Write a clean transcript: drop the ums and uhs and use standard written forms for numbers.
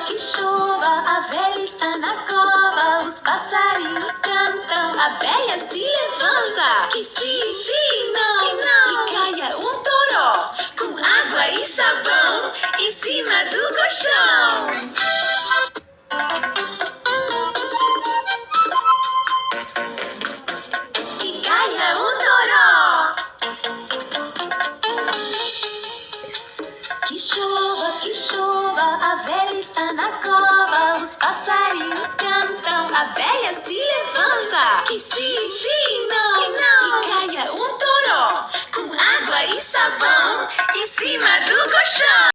que chova, a velha está na cova, os passarinhos cantam, a velha se levanta. Que sim, sim, não, que caia um toró, com água e sabão, em cima do colchão. Que caia um toró. Que chova, a velha está na cova, os passarinhos cantam, a velha se levanta. Que sim, sim, não, que caia um toró, com água e sabão, em cima do colchão.